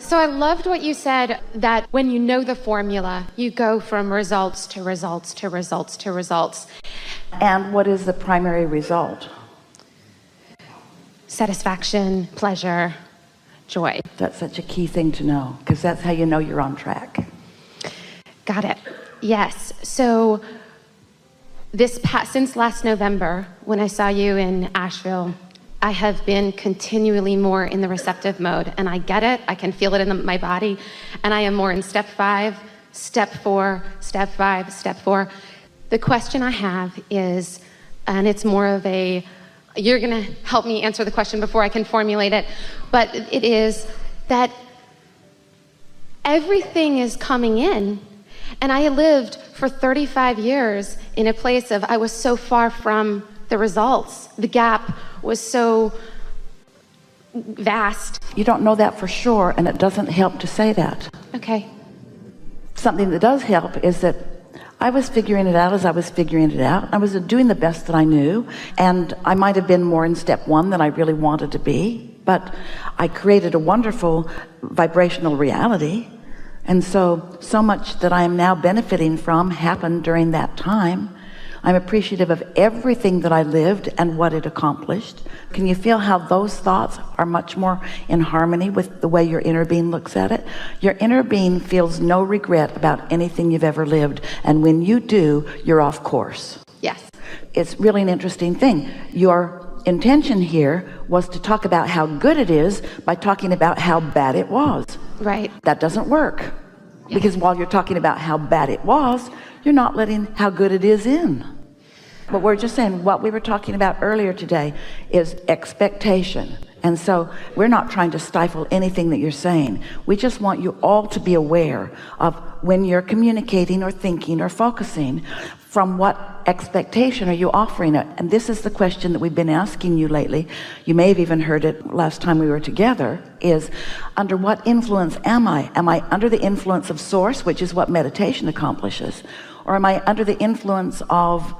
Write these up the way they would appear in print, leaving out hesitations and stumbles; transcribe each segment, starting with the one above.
So I loved what you said, that when you know the formula, you go from results to results to results to results. And what is the primary result? Satisfaction, pleasure, joy. That's such a key thing to know, because that's how you know you're on track. Got it. Yes. So since last November, when I saw you in Asheville, I have been continually more in the receptive mode, and I get it. I can feel it in my body, and I am more in step 5, step 4, step 5, step 4. The question I have is, and it's more of a, you're going to help me answer the question before I can formulate it, but it is that everything is coming in, and I lived for 35 years in a place of, I was so far from the results. The gap was so vast. You don't know that for sure, and it doesn't help to say that. Okay. Something that does help is that I was figuring it out as I was figuring it out. I was doing the best that I knew, and I might have been more in step 1 than I really wanted to be, but I created a wonderful vibrational reality. And so much that I am now benefiting from happened during that time. I'm appreciative of everything that I lived and what it accomplished. Can you feel how those thoughts are much more in harmony with the way your inner being looks at it? Your inner being feels no regret about anything you've ever lived. And when you do, you're off course. Yes. It's really an interesting thing. Your intention here was to talk about how good it is by talking about how bad it was. Right. That doesn't work. Because while you're talking about how bad it was, you're not letting how good it is in. But we're just saying what we were talking about earlier today is expectation. And so we're not trying to stifle anything that you're saying. We just want you all to be aware of when you're communicating or thinking or focusing, from what expectation are you offering it? And this is the question that we've been asking you lately. You may have even heard it last time we were together, is under what influence am I? Am I under the influence of source, which is what meditation accomplishes? Or am I under the influence of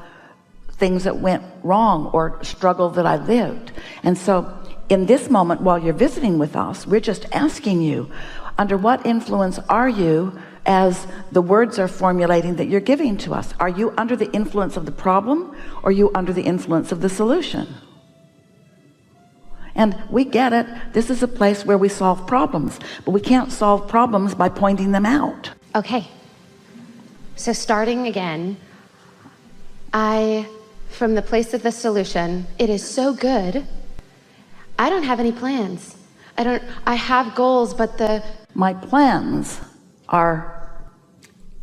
things that went wrong or struggle that I lived? And so in this moment, while you're visiting with us, we're just asking you, under what influence are you as the words are formulating that you're giving to us? Are you under the influence of the problem, or are you under the influence of the solution? And we get it. This is a place where we solve problems, but we can't solve problems by pointing them out. Okay. So starting again, from the place of the solution, it is so good. I don't have any plans. I have goals, but my plans are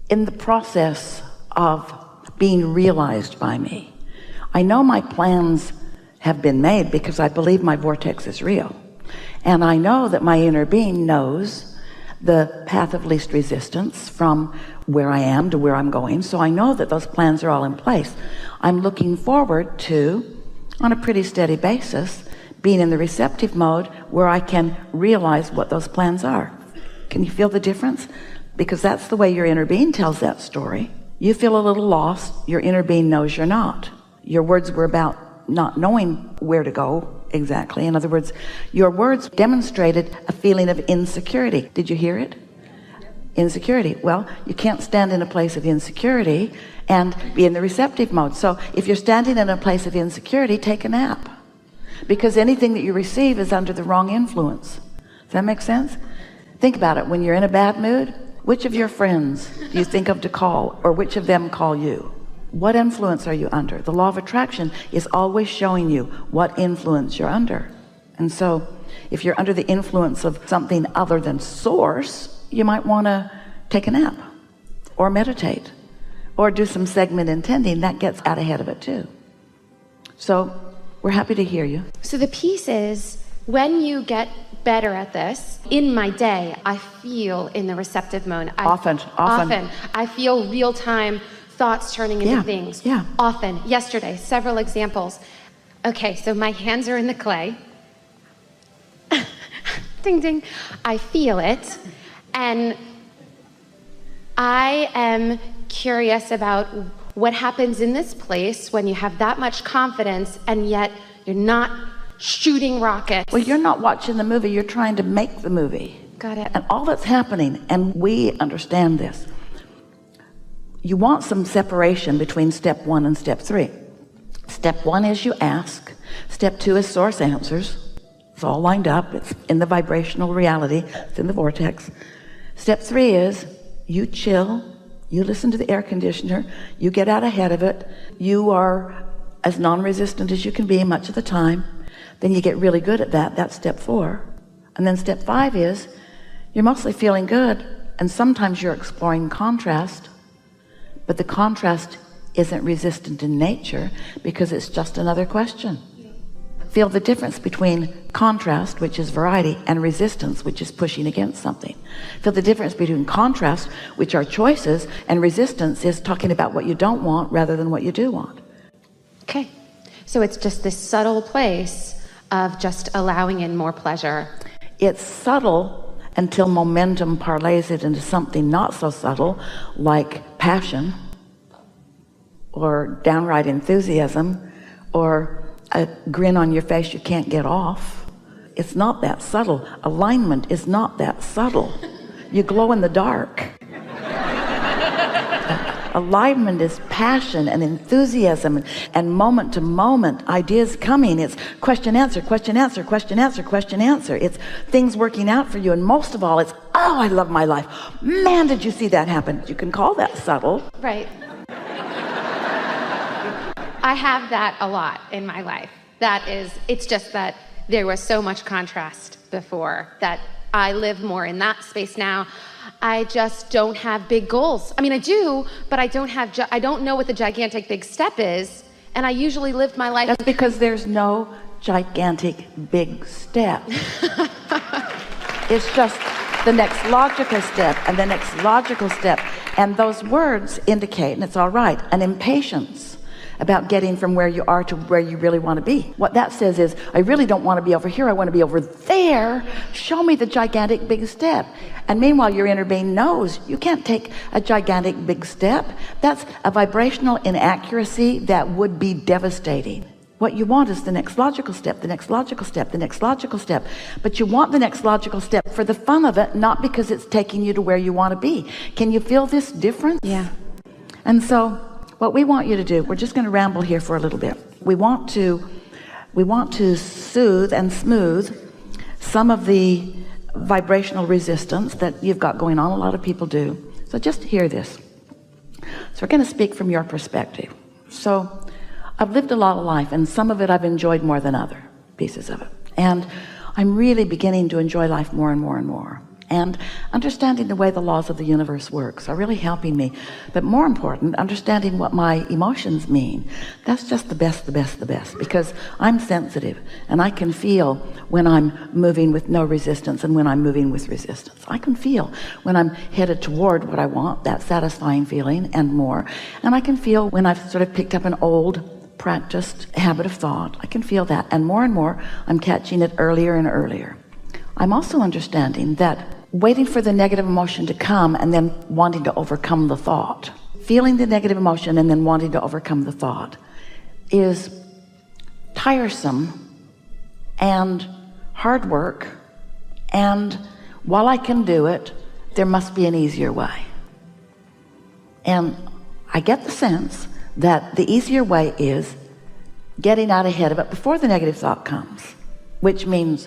in the process of being realized by me. I know my plans have been made because I believe my vortex is real. And I know that my inner being knows the path of least resistance from where I am to where I'm going. So I know that those plans are all in place. I'm looking forward to, on a pretty steady basis, being in the receptive mode where I can realize what those plans are. Can you feel the difference? Because that's the way your inner being tells that story. You feel a little lost. Your inner being knows you're not. Your words were about not knowing where to go exactly. In other words, your words demonstrated a feeling of insecurity. Did you hear it? Insecurity. Well, you can't stand in a place of insecurity and be in the receptive mode. So if you're standing in a place of insecurity, take a nap. Because anything that you receive is under the wrong influence. Does that make sense? Think about it. When you're in a bad mood, which of your friends do you think of to call, or which of them call you? What influence are you under? The law of attraction is always showing you what influence you're under. And so if you're under the influence of something other than source, you might want to take a nap or meditate or do some segment intending. That gets out ahead of it too. So we're happy to hear you. So the piece is, when you get better at this, in my day, I feel in the receptive mode. Often. I feel real-time thoughts turning into things. Yeah. Often. Yesterday, several examples. Okay, so my hands are in the clay. Ding, ding. I feel it. And I am curious about what happens in this place when you have that much confidence and yet you're not shooting rockets. Well, you're not watching the movie, you're trying to make the movie. Got it. And all that's happening, and we understand this, you want some separation between step 1 and step 3. Step 1 is you ask. Step 2 is source answers. It's all lined up. It's in the vibrational reality. It's in the vortex. Step 3 is you chill. You listen to the air conditioner. You get out ahead of it. You are as non-resistant as you can be much of the time. Then you get really good at that. That's step 4. And then step 5 is you're mostly feeling good, and sometimes you're exploring contrast, but the contrast isn't resistant in nature because it's just another question. Feel the difference between contrast, which is variety, and resistance, which is pushing against something. Feel the difference between contrast, which are choices, and resistance is talking about what you don't want rather than what you do want. Okay. So it's just this subtle place of just allowing in more pleasure. It's subtle until momentum parlays it into something not so subtle, like passion, or downright enthusiasm, or a grin on your face you can't get off. It's not that subtle. Alignment is not that subtle. You glow in the dark. Alignment is passion and enthusiasm and moment to moment ideas coming. It's question answer, question answer, question answer, question answer. It's things working out for you, and most of all it's, oh, I love my life. Man, did you see that happen? You can call that subtle. Right. I have that a lot in my life. It's just that there was so much contrast before that I live more in that space now. I just don't have big goals. I mean, I do, but I don't know what the gigantic big step is, and I usually live my life. That's because there's no gigantic big step. It's just the next logical step and the next logical step, and those words indicate, and it's all right, an impatience about getting from where you are to where you really want to be. What that says is, I really don't want to be over here, I want to be over there. Show me the gigantic big step. And meanwhile, your inner being knows you can't take a gigantic big step. That's a vibrational inaccuracy that would be devastating. What you want is the next logical step, the next logical step, the next logical step. But you want the next logical step for the fun of it, not because it's taking you to where you want to be. Can you feel this difference? Yeah. And so what we want you to do, we're just going to ramble here for a little bit. We want to soothe and smooth some of the vibrational resistance that you've got going on. A lot of people do. So just hear this. So we're going to speak from your perspective. So I've lived a lot of life, and some of it I've enjoyed more than other pieces of it. And I'm really beginning to enjoy life more and more and more. And understanding the way the laws of the universe works are really helping me. But more important, understanding what my emotions mean. That's just the best, because I'm sensitive, and I can feel when I'm moving with no resistance and when I'm moving with resistance. I can feel when I'm headed toward what I want, that satisfying feeling and more. And I can feel when I've sort of picked up an old practiced habit of thought. I can feel that, and more I'm catching it earlier and earlier. I'm also understanding that waiting for the negative emotion to come and then wanting to overcome the thought, feeling the negative emotion and then wanting to overcome the thought, is tiresome and hard work, and while I can do it, there must be an easier way. And I get the sense that the easier way is getting out ahead of it before the negative thought comes, which means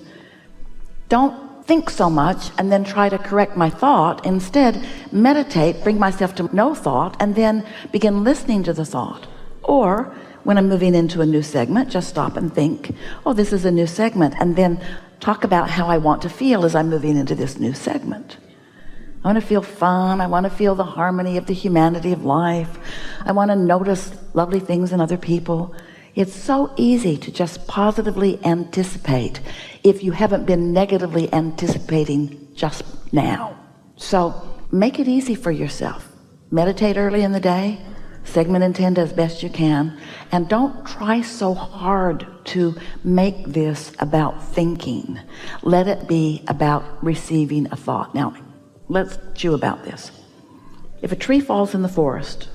don't think so much and then try to correct my thought. Instead, meditate, bring myself to no thought, and then begin listening to the thought. Or when I'm moving into a new segment, just stop and think, oh, this is a new segment, and then talk about how I want to feel as I'm moving into this new segment. I want to feel fun. I want to feel the harmony of the humanity of life. I want to notice lovely things in other people. It's so easy to just positively anticipate if you haven't been negatively anticipating just now. So make it easy for yourself. Meditate early in the day, segment intend as best you can, and don't try so hard to make this about thinking. Let it be about receiving a thought. Now, let's chew about this. If a tree falls in the forest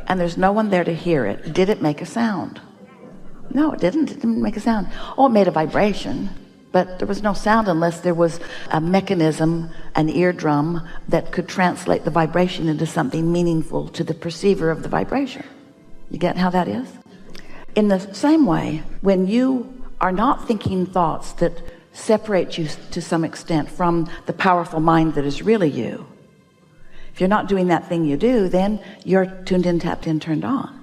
and there's no one there to hear it, did it make a sound? No, it didn't. It didn't make a sound. Oh, it made a vibration. But there was no sound unless there was a mechanism, an eardrum, that could translate the vibration into something meaningful to the perceiver of the vibration. You get how that is? In the same way, when you are not thinking thoughts that separate you to some extent from the powerful mind that is really you, if you're not doing that thing you do, then you're tuned in, tapped in, turned on.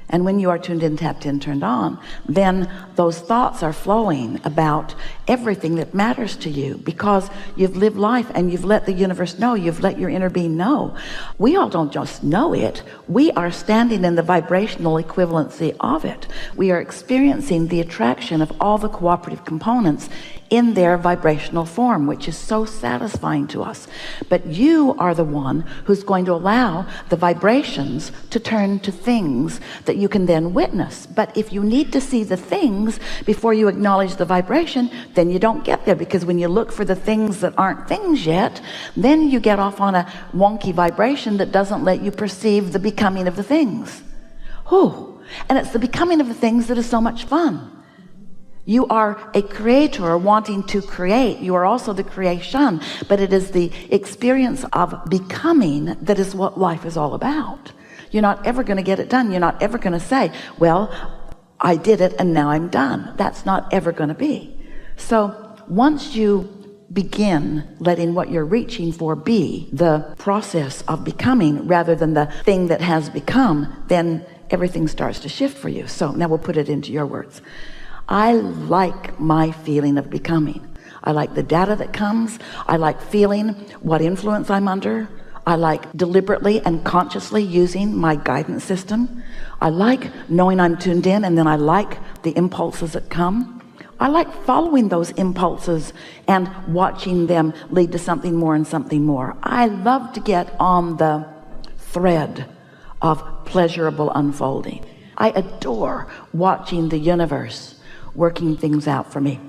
And when you are tuned in, tapped in, turned on, then those thoughts are flowing about everything that matters to you, because you've lived life and you've let the universe know, you've let your inner being know. We all don't just know it. We are standing in the vibrational equivalency of it. We are experiencing the attraction of all the cooperative components in their vibrational form, which is so satisfying to us. But you are the one who's going to allow the vibrations to turn to things that you can then witness. But if you need to see the things before you acknowledge the vibration, then you don't get there, because when you look for the things that aren't things yet, then you get off on a wonky vibration that doesn't let you perceive the becoming of the things. And it's the becoming of the things that is so much fun. You are a creator wanting to create. You are also the creation, but it is the experience of becoming that is what life is all about. You're not ever going to get it done. You're not ever going to say, well, I did it and now I'm done. That's not ever going to be. So once you begin letting what you're reaching for be the process of becoming rather than the thing that has become, then everything starts to shift for you. So now we'll put it into your words. I like my feeling of becoming. I like the data that comes. I like feeling what influence I'm under. I like deliberately and consciously using my guidance system. I like knowing I'm tuned in, and then I like the impulses that come. I like following those impulses and watching them lead to something more and something more. I love to get on the thread of pleasurable unfolding. I adore watching the universe working things out for me.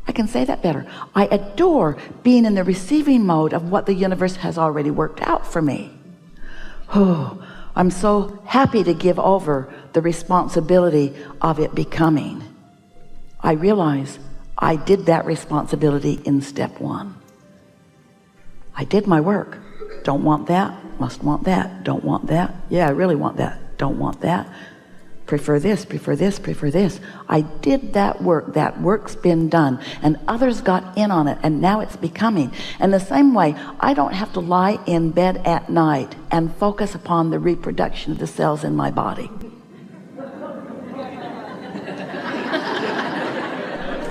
I can say that better. I adore being in the receiving mode of what the universe has already worked out for me. I'm so happy to give over the responsibility of it becoming. I realize I did that responsibility in step one. I did my work. Don't want that, must want that, don't want that. Yeah, I really want that, don't want that. Prefer this, prefer this, prefer this. I did that work. That work's been done, and others got in on it, and now it's becoming. And the same way, I don't have to lie in bed at night and focus upon the reproduction of the cells in my body.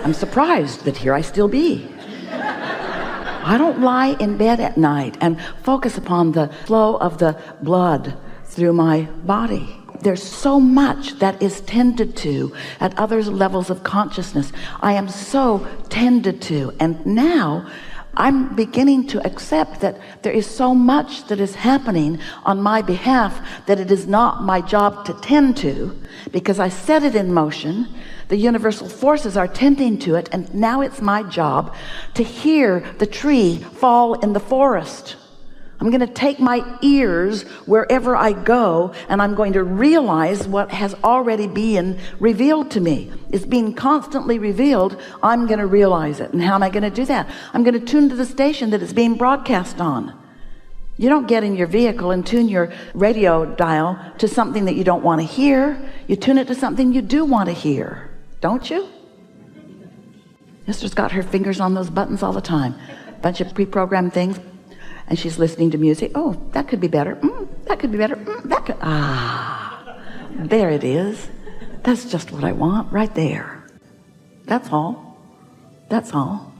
I'm surprised that here I still be. I don't lie in bed at night and focus upon the flow of the blood through my body. There's so much that is tended to at other levels of consciousness. I am so tended to, and now I'm beginning to accept that there is so much that is happening on my behalf that it is not my job to tend to, because I set it in motion. The universal forces are tending to it, and now it's my job to hear the tree fall in the forest. I'm going to take my ears wherever I go, and I'm going to realize what has already been revealed to me. It's being constantly revealed. I'm going to realize it. And how am I going to do that? I'm going to tune to the station that it's being broadcast on. You don't get in your vehicle and tune your radio dial to something that you don't want to hear. You tune it to something you do want to hear, don't you? Esther's got her fingers on those buttons all the time. Bunch of pre-programmed things. And she's listening to music. Oh, that could be better. That could be better. That could. There it is. That's just what I want right there. That's all. That's all.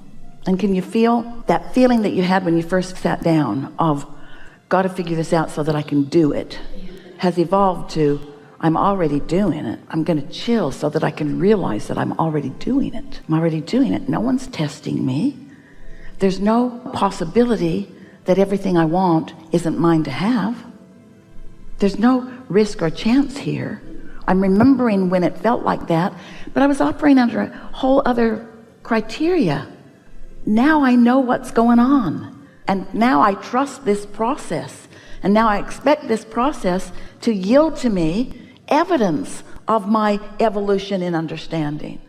And can you feel that feeling that you had when you first sat down of, got to figure this out so that I can do it, has evolved to, I'm already doing it. I'm going to chill so that I can realize that I'm already doing it. I'm already doing it. No one's testing me. There's no possibility that everything I want isn't mine to have. There's no risk or chance here. I'm remembering when it felt like that, but I was operating under a whole other criteria. Now I know what's going on, and now I trust this process, and now I expect this process to yield to me evidence of my evolution in understanding.